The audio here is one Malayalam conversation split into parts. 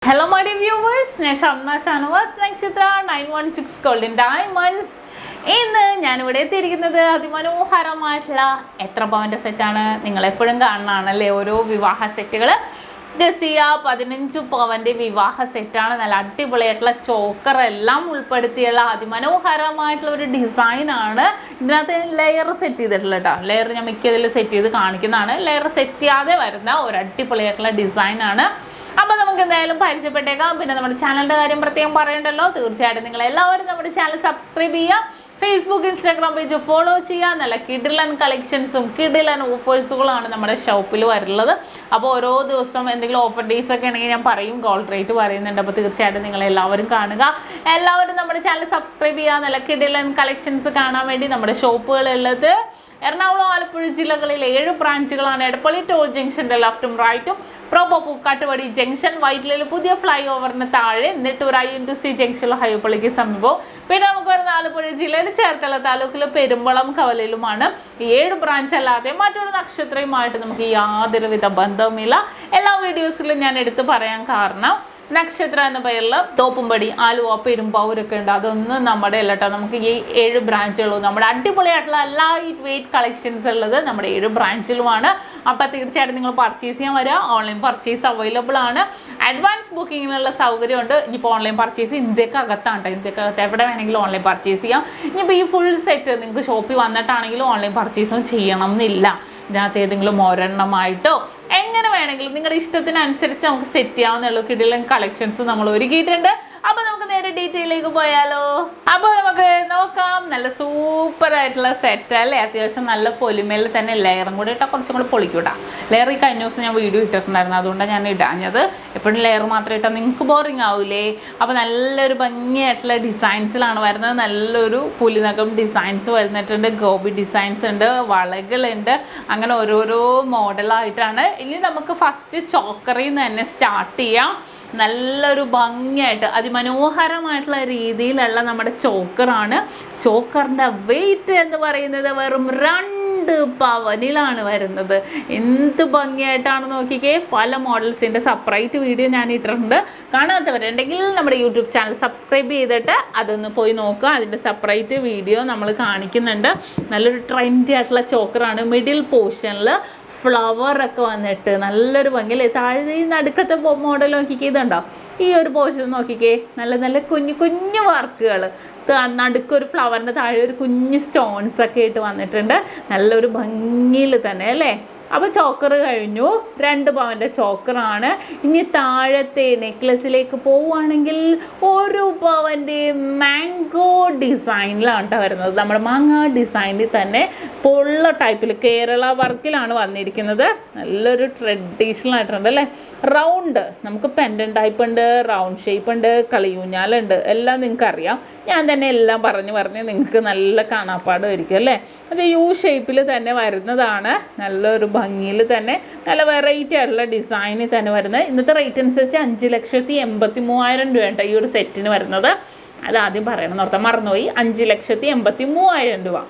Hello my dear viewers, SHAMNA Nakshathra 916 Golden Diamonds. ഇന്ന് ഞാനിവിടെ എത്തിയിരിക്കുന്നത് അതിമനോഹരമായിട്ടുള്ള എത്ര പവൻ്റെ സെറ്റാണ്. നിങ്ങളെപ്പോഴും കാണുന്നതാണല്ലേ ഓരോ വിവാഹ സെറ്റുകൾ. ഗസിയ 15 പവൻ്റെ വിവാഹ സെറ്റാണ്. നല്ല അടിപൊളിയായിട്ടുള്ള ചോക്കർ എല്ലാം ഉൾപ്പെടുത്തിയുള്ള അതിമനോഹരമായിട്ടുള്ള ഒരു ഡിസൈനാണ്. ഇതിനകത്ത് ലെയർ സെറ്റ് ചെയ്തിട്ടുള്ള കേട്ടോ. ലെയർ ഞാൻ മിക്കതിൽ സെറ്റ് ചെയ്ത് കാണിക്കുന്നതാണ്. ലെയർ സെറ്റ് ചെയ്യാതെ വരുന്ന ഒരു അടിപൊളിയായിട്ടുള്ള ഡിസൈനാണ്. അപ്പോൾ നമുക്ക് എന്തായാലും പരിചയപ്പെട്ടേക്കാം. പിന്നെ നമ്മുടെ ചാനലിൻ്റെ കാര്യം പ്രത്യേകം പറയണ്ടല്ലോ. തീർച്ചയായിട്ടും നിങ്ങൾ എല്ലാവരും നമ്മുടെ ചാനൽ സബ്സ്ക്രൈബ് ചെയ്യുക, ഫേസ്ബുക്ക് ഇൻസ്റ്റാഗ്രാം പേജ് ഫോളോ ചെയ്യുക. നല്ല കിഡിലൻ കളക്ഷൻസും കിഡിലൻ ഓഫേഴ്സുകളാണ് നമ്മുടെ ഷോപ്പിൽ വരുന്നത്. അപ്പോൾ ഓരോ ദിവസം എന്തെങ്കിലും ഓഫർ ഡേയ്സ് ഒക്കെ ഉണ്ടെങ്കിൽ ഞാൻ പറയും, ഗോൾഡ് റേറ്റ് പറയുന്നുണ്ട്. അപ്പോൾ തീർച്ചയായിട്ടും നിങ്ങൾ എല്ലാവരും കാണുക, എല്ലാവരും നമ്മുടെ ചാനൽ സബ്സ്ക്രൈബ് ചെയ്യുക. നല്ല കിഡിലൻ കളക്ഷൻസ് കാണാൻ വേണ്ടി നമ്മുടെ ഷോപ്പുകളുള്ളത് എറണാകുളം, ആലപ്പുഴ ജില്ലകളിൽ 7 ബ്രാഞ്ചുകളാണ്. എടപ്പള്ളി ടോൾ ജംഗ്ഷൻ്റെ ലെഫ്റ്റും റൈറ്റും, പ്രോപ്പർ പൂക്കാട്ടുപടി ജംഗ്ഷൻ, വൈറ്റിലയിൽ പുതിയ ഫ്ലൈ ഓവറിന് താഴെ, നെട്ടൂർ INTC ജംഗ്ഷനിലെ ഹൈവേപ്പള്ളിക്ക് സമീപവും. പിന്നെ നമുക്ക് വരുന്ന ആലപ്പുഴ ജില്ലയിൽ ചേർത്തല താലൂക്കിലെ പെരുമ്പളം കവലയിലുമാണ്. 7 ബ്രാഞ്ച് അല്ലാതെ മറ്റൊരു നക്ഷത്രയുമായിട്ട് നമുക്ക് യാതൊരുവിധ ബന്ധവുമില്ല. എല്ലാ വീഡിയോസിലും ഞാൻ എടുത്തു പറയാൻ കാരണം നക്ഷത്ര എന്ന പേരിൽ തോപ്പുംപടി, ആലുവ, പെരുമ്പാവൂരൊക്കെ ഉണ്ട്. അതൊന്നും നമ്മുടെ അല്ല കേട്ടോ. നമുക്ക് ഈ 7 ബ്രാഞ്ചുകളും നമ്മുടെ അടിപൊളിയായിട്ടുള്ള ലൈറ്റ് വെയ്റ്റ് കളക്ഷൻസ് ഉള്ളത് നമ്മുടെ 7 ബ്രാഞ്ചിലുമാണ്. അപ്പോൾ തീർച്ചയായിട്ടും നിങ്ങൾ പർച്ചേസ് ചെയ്യാൻ വരിക. ഓൺലൈൻ പർച്ചേസ് അവൈലബിൾ ആണ്. അഡ്വാൻസ് ബുക്കിങ്ങിനുള്ള സൗകര്യമുണ്ട്. ഇനിയിപ്പോൾ ഓൺലൈൻ പർച്ചേസ് ഇന്ത്യക്കകത്താണ് കേട്ടോ. ഇന്ത്യക്കകത്ത് എവിടെ വേണമെങ്കിലും ഓൺലൈൻ പർച്ചേസ് ചെയ്യാം. ഇനിയിപ്പോൾ ഈ ഫുൾ സെറ്റ് നിങ്ങൾക്ക് ഷോപ്പിൽ വന്നിട്ടാണെങ്കിലും ഓൺലൈൻ പർച്ചേസും ചെയ്യണം എന്നില്ല. ഇതിനകത്ത് ഏതെങ്കിലും ഒരെണ്ണമായിട്ടോ എങ്ങനെ വേണമെങ്കിലും നിങ്ങളുടെ ഇഷ്ടത്തിനനുസരിച്ച് നമുക്ക് സെറ്റ് ചെയ്യാവുന്ന കിടിലൻ കളക്ഷൻസ് നമ്മൾ ഒരുക്കിയിട്ടുണ്ട്. അപ്പോൾ നമുക്ക് നേരെ ഡീറ്റെയിലേക്ക് പോയാലോ. അപ്പോൾ നമുക്ക് നോക്കാം. നല്ല സൂപ്പർ ആയിട്ടുള്ള സെറ്റ് അല്ലേ. അത്യാവശ്യം നല്ല പൊലിമയിൽ തന്നെ ലെയറും കൂടി ഇട്ടാൽ കുറച്ചും കൂടി പൊളിക്കൂട്ടാ. ലെയർ ഈ കഴിഞ്ഞ ദിവസം ഞാൻ വീഡിയോ ഇട്ടിട്ടുണ്ടായിരുന്നു, അതുകൊണ്ടാണ് ഞാൻ ഇടാഞ്ഞത്. എപ്പോഴും ലെയർ മാത്രം ഇട്ടാൽ നിങ്ങൾക്ക് ബോറിങ് ആവൂലേ. അപ്പോൾ നല്ലൊരു ഭംഗിയായിട്ടുള്ള ഡിസൈൻസിലാണ് വരുന്നത്. നല്ലൊരു പുലിനകം ഡിസൈൻസ് വരുന്നിട്ടുണ്ട്, ഗോപി ഡിസൈൻസ് ഉണ്ട്, വളകളുണ്ട്, അങ്ങനെ ഓരോരോ മോഡലായിട്ടാണ്. ഇനി നമുക്ക് ഫസ്റ്റ് ചോക്കറിൽ നിന്ന് തന്നെ സ്റ്റാർട്ട് ചെയ്യാം. നല്ലൊരു ഭംഗിയായിട്ട് അതിമനോഹരമായിട്ടുള്ള രീതിയിലുള്ള നമ്മുടെ ചോക്കറാണ്. ചോക്കറിൻ്റെ വെയിറ്റ് എന്ന് പറയുന്നത് വെറും 2 പവനിലാണ് വരുന്നത്. എന്ത് ഭംഗിയായിട്ടാണ് നോക്കിക്കേ. പല മോഡൽസിൻ്റെ സെപ്പറേറ്റ് വീഡിയോ ഞാൻ ഇട്ടിട്ടുണ്ട്. കാണാത്തവരുണ്ടെങ്കിൽ നമ്മുടെ യൂട്യൂബ് ചാനൽ സബ്സ്ക്രൈബ് ചെയ്തിട്ട് അതൊന്ന് പോയി നോക്കുക. അതിൻ്റെ സെപ്പറേറ്റ് വീഡിയോ നമ്മൾ കാണിക്കുന്നുണ്ട്. നല്ലൊരു ട്രെൻഡി ആയിട്ടുള്ള ചോക്കറാണ്. മിഡിൽ പോർഷനിൽ ഫ്ലവറൊക്കെ വന്നിട്ട് നല്ലൊരു ഭംഗിയില്ലേ. താഴെ ഈ നടുക്കത്തെ മോഡൽ നോക്കിക്കേ. ഇതുണ്ടോ ഈ ഒരു പോർഷൻ നോക്കിക്കേ. നല്ല നല്ല കുഞ്ഞു കുഞ്ഞു വർക്കുകൾ. നടുക്കൊരു ഫ്ലവറിൻ്റെ താഴെ ഒരു കുഞ്ഞു സ്റ്റോൺസ് ഒക്കെ ആയിട്ട് വന്നിട്ടുണ്ട്. നല്ലൊരു ഭംഗിയിൽ തന്നെ അല്ലേ. അപ്പോൾ ചോക്കർ കഴിഞ്ഞു. 2 പവൻ്റെ ചോക്കറാണ്. ഇനി താഴത്തെ നെക്ലസിലേക്ക് പോവുകയാണെങ്കിൽ 1 പവൻ്റെ മാംഗോ ഡിസൈനിലാണ് കേട്ടോ വരുന്നത്. നമ്മുടെ മാങ്ങ ഡിസൈനിൽ തന്നെ പൊള്ള ടൈപ്പിൽ കേരള വർക്കിലാണ് വന്നിരിക്കുന്നത്. നല്ലൊരു ട്രഡീഷണൽ ആയിട്ടുണ്ട് അല്ലേ. റൗണ്ട് നമുക്ക് പെൻഡൻ ടൈപ്പ് ഉണ്ട്, റൗണ്ട് ഷേപ്പ് ഉണ്ട്, കളിയൂഞ്ഞാലുണ്ട്. എല്ലാം നിങ്ങൾക്ക് അറിയാം. ഞാൻ തന്നെ എല്ലാം പറഞ്ഞ് നിങ്ങൾക്ക് നല്ല കാണാപ്പാടുമായിരിക്കും അല്ലേ. അത് U ഷേപ്പിൽ തന്നെ വരുന്നതാണ്. നല്ലൊരു ഭംഗിയിൽ തന്നെ നല്ല വെറൈറ്റി ആയിട്ടുള്ള ഡിസൈനിൽ തന്നെ വരുന്നത്. ഇന്നത്തെ റേറ്റ് അനുസരിച്ച് 5,83,000 രൂപ ഈ ഒരു സെറ്റിന് വരുന്നത്. അത് ആദ്യം പറയണം എന്നോർത്താൽ മറന്നുപോയി. 5,83,000 രൂപ.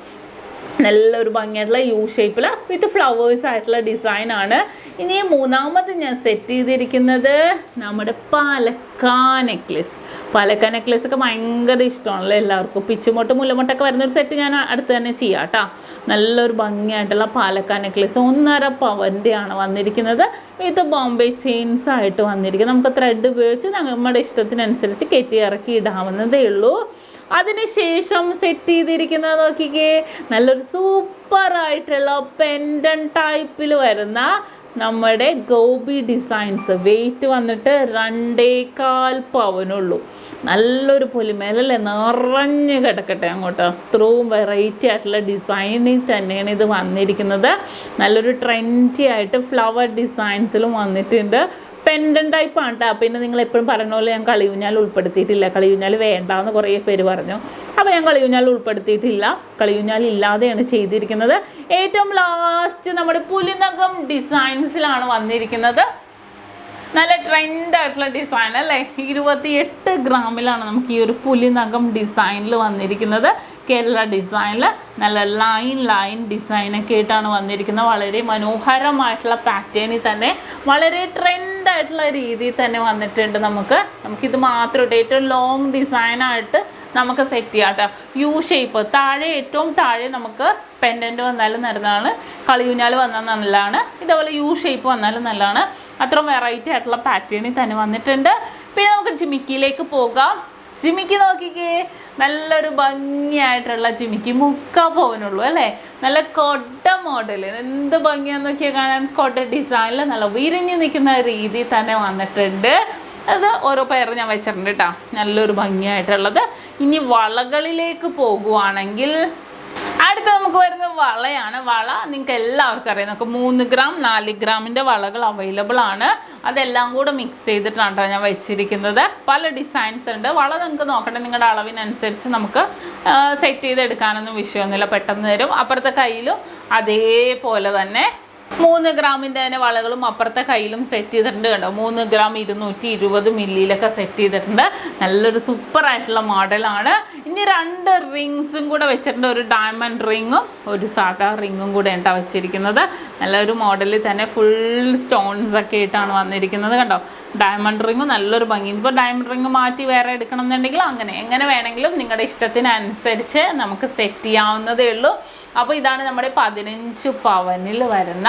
നല്ലൊരു ഭംഗിയായിട്ടുള്ള U ഷേപ്പിൽ വിത്ത് ഫ്ലവേഴ്സ് ആയിട്ടുള്ള ഡിസൈനാണ്. ഇനി മൂന്നാമത് ഞാൻ സെറ്റ് ചെയ്തിരിക്കുന്നത് നമ്മുടെ പാലക്കാ നെക്ലെസ്. പാലക്കാ നെക്ലെസ് ഒക്കെ ഭയങ്കര ഇഷ്ടമാണല്ലോ എല്ലാവർക്കും. പിച്ചുമൊട്ട് മുല്ലമൊട്ടൊക്കെ വരുന്നൊരു സെറ്റ് ഞാൻ അടുത്ത് തന്നെ ചെയ്യാം കേട്ടോ. നല്ലൊരു ഭംഗിയായിട്ടുള്ള പാലക്കാ നെക്ലെസ് 1.5 പവൻ്റെ ആണ് വന്നിരിക്കുന്നത്. ഇത് ബോംബെ ചെയിൻസ് ആയിട്ട് വന്നിരിക്കുന്നത്. നമുക്ക് ത്രെഡ് ഉപയോഗിച്ച് നമ്മുടെ ഇഷ്ടത്തിനനുസരിച്ച് കെട്ടി ഇറക്കി ഇടാവുന്നതേ ഉള്ളൂ. അതിനുശേഷം സെറ്റ് ചെയ്തിരിക്കുന്നത് നോക്കിക്കേ. നല്ലൊരു സൂപ്പറായിട്ടുള്ള പെൻഡൻ ടൈപ്പിൽ വരുന്ന നമ്മുടെ ഗോപി ഡിസൈൻസ്. വെയിറ്റ് വന്നിട്ട് 2.25 പവനുള്ളൂ. നല്ലൊരു പൊലിമേലല്ലേ, നിറഞ്ഞ് കിടക്കട്ടെ അങ്ങോട്ട്. അത്രയും വെറൈറ്റി ആയിട്ടുള്ള ഡിസൈനിൽ തന്നെയാണ് ഇത് വന്നിരിക്കുന്നത്. നല്ലൊരു ട്രെൻഡി ആയിട്ട് ഫ്ലവർ ഡിസൈൻസിലും വന്നിട്ടുണ്ട്. പെൻഡൻ ടൈപ്പാണ് കേട്ടോ. പിന്നെ നിങ്ങൾ എപ്പോഴും പറയുന്ന പോലെ ഞാൻ കളിയൂഞ്ഞാൽ ഉൾപ്പെടുത്തിയിട്ടില്ല. കളിയൂഞ്ഞാൽ വേണ്ടാന്ന് കുറേ പേര് പറഞ്ഞു. അപ്പോൾ ഞാൻ കളിയൂഞ്ഞാൽ ഉൾപ്പെടുത്തിയിട്ടില്ല. കളിയൂഞ്ഞാൽ ഇല്ലാതെയാണ് ചെയ്തിരിക്കുന്നത്. ഏറ്റവും ലാസ്റ്റ് നമ്മുടെ പുലിനകം ഡിസൈൻസിലാണ് വന്നിരിക്കുന്നത്. നല്ല ട്രെൻഡായിട്ടുള്ള ഡിസൈൻ അല്ലേ. 28 ഗ്രാമിലാണ് നമുക്ക് ഈ ഒരു പുലിനകം ഡിസൈനിൽ വന്നിരിക്കുന്നത്. കേരള ഡിസൈനിൽ നല്ല ലൈൻ ഡിസൈനൊക്കെ ആയിട്ടാണ് വന്നിരിക്കുന്നത്. വളരെ മനോഹരമായിട്ടുള്ള പാറ്റേണിൽ തന്നെ വളരെ ട്രെൻഡായിട്ടുള്ള രീതിയിൽ തന്നെ വന്നിട്ടുണ്ട്. നമുക്കിത് മാത്രമായിട്ട് ഏറ്റവും ലോങ് ഡിസൈനായിട്ട് നമുക്ക് സെറ്റ് ചെയ്യാം കേട്ടോ. യു ഷേപ്പ് താഴെ, ഏറ്റവും താഴെ നമുക്ക് പെൻഡൻറ്റ് വന്നാലും നല്ലതാണ്, കളിയൂഞ്ഞാൽ വന്നാൽ നല്ലതാണ്, ഇതേപോലെ യു ഷേപ്പ് വന്നാലും നല്ലതാണ്. അത്ര വെറൈറ്റി ആയിട്ടുള്ള പാറ്റേണിൽ തന്നെ വന്നിട്ടുണ്ട്. പിന്നെ നമുക്ക് ജിമിക്കിയിലേക്ക് പോകാം. ജിമിക്ക് നോക്കിക്കേ, നല്ലൊരു ഭംഗിയായിട്ടുള്ള ജിമിക്ക്, മുക്കാ പോകാനുള്ളൂ അല്ലേ. നല്ല കൊട്ട മോഡൽ, എന്ത് ഭംഗിയാന്ന് നോക്കിയാൽ കാണാൻ. കൊട്ട ഡിസൈനിൽ നല്ല വിരിഞ്ഞ് നിൽക്കുന്ന രീതിയിൽ തന്നെ വന്നിട്ടുണ്ട്. അത് ഓരോ പേര് ഞാൻ വെച്ചിട്ടുണ്ട് കേട്ടോ, നല്ലൊരു ഭംഗിയായിട്ടുള്ളത്. ഇനി വളകളിലേക്ക് പോകുവാണെങ്കിൽ അടുത്ത നമുക്ക് വരുന്നത് വളയാണ്. വള നിങ്ങൾക്ക് എല്ലാവർക്കും അറിയാം, നമുക്ക് 3 ഗ്രാം 4 ഗ്രാമിൻ്റെ വളകൾ അവൈലബിൾ ആണ്. അതെല്ലാം കൂടെ മിക്സ് ചെയ്തിട്ടാണ് കേട്ടോ ഞാൻ വെച്ചിരിക്കുന്നത്. പല ഡിസൈൻസ് ഉണ്ട്. വള നിങ്ങൾക്ക് നോക്കട്ടെ, നിങ്ങളുടെ അളവിനനുസരിച്ച് നമുക്ക് സെറ്റ് ചെയ്തെടുക്കാനൊന്നും വിഷയമൊന്നുമില്ല, പെട്ടെന്ന് തരും. അപ്പുറത്തെ കയ്യിലും അതേപോലെ തന്നെ 3 ഗ്രാമിൻ്റെ തന്നെ വളകളും അപ്പുറത്തെ കയ്യിലും സെറ്റ് ചെയ്തിട്ടുണ്ട്. കണ്ടോ, 3 ഗ്രാം 220 മില്ലിയിലൊക്കെ സെറ്റ് ചെയ്തിട്ടുണ്ട്. നല്ലൊരു സൂപ്പറായിട്ടുള്ള മോഡലാണ്. ഇനി 2 റിങ്സും കൂടെ വെച്ചിട്ടുണ്ട്. ഒരു ഡയമണ്ട് റിങ്ങും ഒരു സാധാ റിങ്ങും കൂടെ ഉണ്ടാ വെച്ചിരിക്കുന്നത്. നല്ലൊരു മോഡലിൽ തന്നെ ഫുൾ സ്റ്റോൺസ് ഒക്കെ ആയിട്ടാണ് വന്നിരിക്കുന്നത്. കണ്ടോ, ഡയമണ്ട് റിങ്ങും നല്ലൊരു ഭംഗി. ഇപ്പോൾ ഡയമണ്ട് റിങ് മാറ്റി വേറെ എടുക്കണം എന്നുണ്ടെങ്കിൽ എങ്ങനെ വേണമെങ്കിലും നിങ്ങളുടെ ഇഷ്ടത്തിനനുസരിച്ച് നമുക്ക് സെറ്റ് ചെയ്യാവുന്നതേ ഉള്ളൂ. അപ്പോൾ ഇതാണ് നമ്മുടെ 15 പവനിൽ വരുന്ന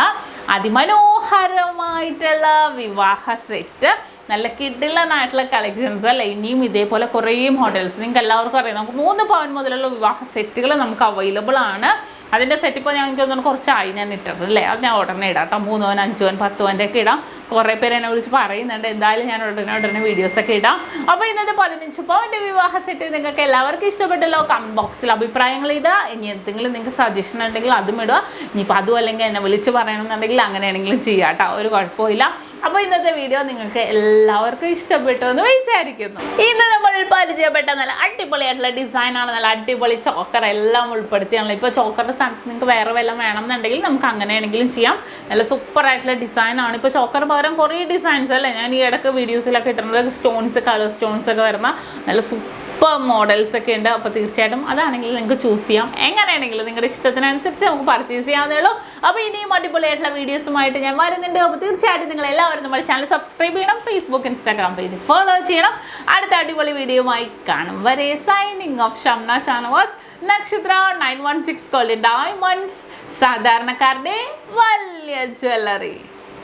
അതിമനോഹരമായിട്ടുള്ള വിവാഹ സെറ്റ്. നല്ല കിഡിലനായിട്ടുള്ള കളക്ഷൻസ് അല്ലേ. ഇനിയും ഇതേപോലെ കുറേ മോഡൽസ് നിങ്ങൾക്ക് എല്ലാവർക്കും അറിയാം. നമുക്ക് 3 പവൻ മുതലുള്ള വിവാഹ സെറ്റുകൾ നമുക്ക് അവൈലബിൾ ആണ്. അതിൻ്റെ സെറ്റ് ഇപ്പോൾ ഞങ്ങൾക്ക് തോന്നുന്നു കുറച്ചായി ഞാൻ ഇട്ടിട്ടുണ്ട് അല്ലേ. അത് ഞാൻ ഉടനെ ഇടാം കേട്ടോ. 3 പവൻ 5 പവൻ 10 പവൻ്റെ ഒക്കെ ഇടാം. കുറേ പേര് എന്നെ വിളിച്ച് പറയുന്നുണ്ട്. എന്തായാലും ഞാൻ ഉടനെ വീഡിയോസൊക്കെ ഇടാം. അപ്പോൾ ഇന്നത്തെ 15 പവൻ്റെ വിവാഹ സെറ്റ് നിങ്ങൾക്ക് എല്ലാവർക്കും ഇഷ്ടപ്പെട്ടല്ലോ. കമൻറ്റ് ബോക്സിൽ അഭിപ്രായങ്ങൾ ഇടുക. ഇനി എന്തെങ്കിലും നിങ്ങൾക്ക് സജഷൻ ഉണ്ടെങ്കിൽ അതും ഇടുക. ഇനിയിപ്പോൾ അതും അല്ലെങ്കിൽ എന്നെ വിളിച്ച് പറയണമെന്നുണ്ടെങ്കിൽ അങ്ങനെയാണെങ്കിലും ചെയ്യാം കേട്ടോ, ഒരു കുഴപ്പമില്ല. അപ്പോൾ ഇന്നത്തെ വീഡിയോ നിങ്ങൾക്ക് എല്ലാവർക്കും ഇഷ്ടപ്പെട്ടു എന്ന് വിചാരിക്കുന്നു. ഇന്ന് നമ്മൾ പരിചയപ്പെട്ട നല്ല അടിപൊളിയായിട്ടുള്ള ഡിസൈനാണ്. നല്ല അടിപൊളി ചോക്കർ എല്ലാം ഉൾപ്പെടുത്തിയാണല്ലോ. ഇപ്പോൾ ചോക്കറിൻ്റെ സ്ഥാനത്ത് നിങ്ങൾക്ക് വേറെ വല്ലതും വേണമെന്നുണ്ടെങ്കിൽ നമുക്ക് അങ്ങനെയാണെങ്കിലും ചെയ്യാം. നല്ല സൂപ്പറായിട്ടുള്ള ഡിസൈനാണ്. ഇപ്പോൾ ചോക്കർ പകരം കുറേ ഡിസൈൻസ് അല്ലേ ഞാൻ ഈ ഇടയ്ക്ക് വീഡിയോസിലൊക്കെ ഇട്ടിട്ടുണ്ട്. സ്റ്റോൺസ്, കളർ സ്റ്റോൺസ് ഒക്കെ വരുന്ന നല്ല സൂപ്പർ മോഡൽസ് ഒക്കെ ഉണ്ട്. അപ്പോൾ തീർച്ചയായിട്ടും അതാണെങ്കിൽ നിങ്ങൾക്ക് ചൂസ് ചെയ്യാം. എങ്ങനെയാണെങ്കിലും നിങ്ങളുടെ ഇഷ്ടത്തിനനുസരിച്ച് നമുക്ക് പർച്ചേസ് ചെയ്യാവുന്നേ ഉള്ളൂ. അപ്പോൾ ഇനിയും അടിപൊളിയായിട്ടുള്ള വീഡിയോസുമായിട്ട് ഞാൻ വരുന്നുണ്ട്. അപ്പോൾ തീർച്ചയായിട്ടും നിങ്ങൾ എല്ലാവരും നമ്മുടെ ചാനൽ സബ്സ്ക്രൈബ് ചെയ്യണം, ഫേസ്ബുക്ക് ഇൻസ്റ്റാഗ്രാം പേജ് ഫോളോ ചെയ്യണം. അടുത്ത അടിപൊളി വീഡിയോയുമായി കാണും വരെ സൈനിങ് ഓഫ് ഷംന ഷാനവാസ്, നക്ഷത്ര 916 ഗോൾഡൻ ഡയമണ്ട്സ്, സാധാരണക്കാരുടെ വലിയ ജ്വല്ലറി.